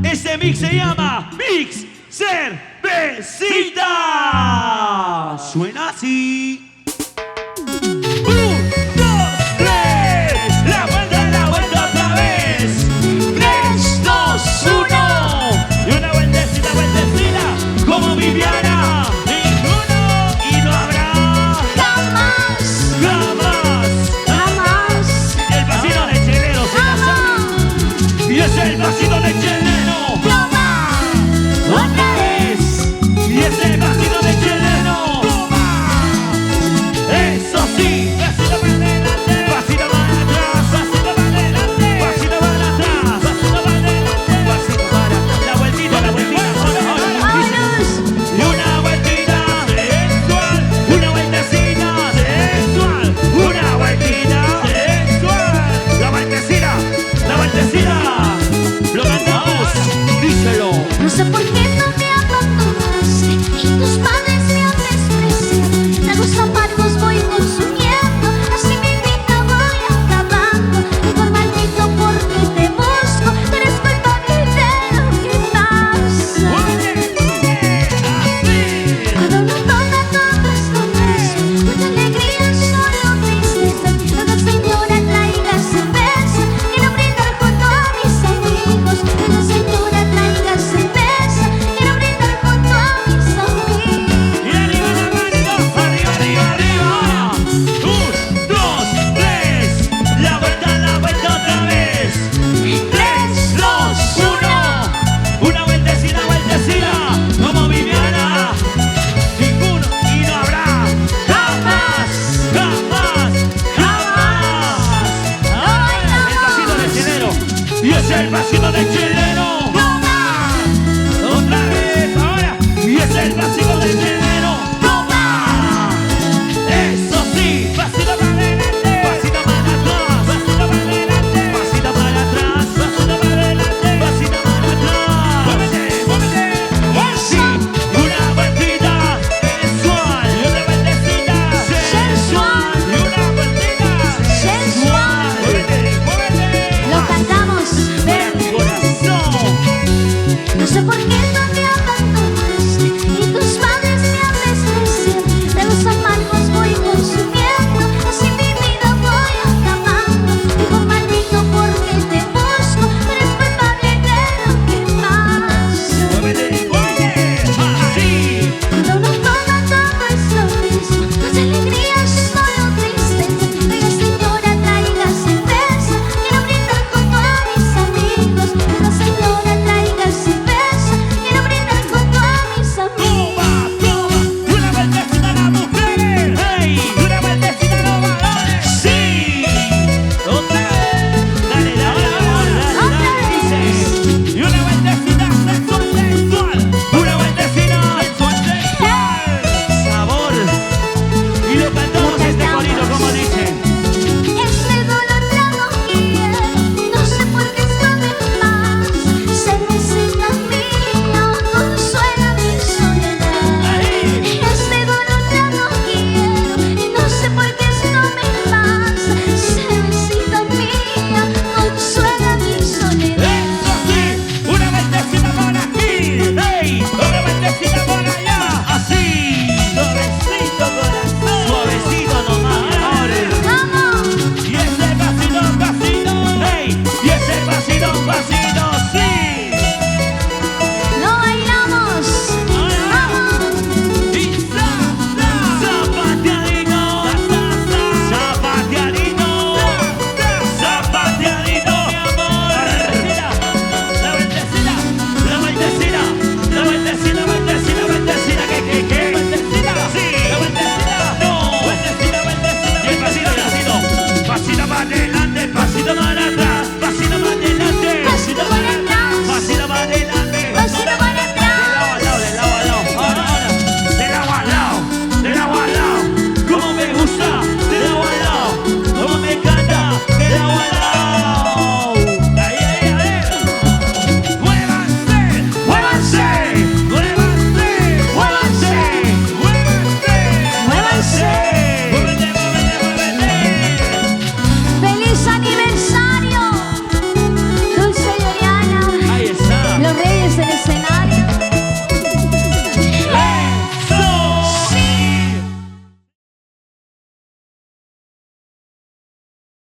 Este mix se llama Mix Cervecita. Suena así. 1, 2, 3. La vuelta otra vez. 3, 2, 1. Y una vueltecita, como Viviana. Ninguno y no habrá. Jamás. Y el vasito de chelero se la sabe. Y es el vasito de chelero. Toma. Otra vez. Y es el vasito de chelero. Eso sí. Vasito para adelante. Vasito para atrás. Vasito para adelante. Vasito para atrás. Vasito para adelante. Vasito para atrás. La vueltita. Vámonos. Y una vueltita sexual. Una vueltecita sexual. Una vueltita sexual. La vueltecita. Lo cantamos. Díselo. No sé por qué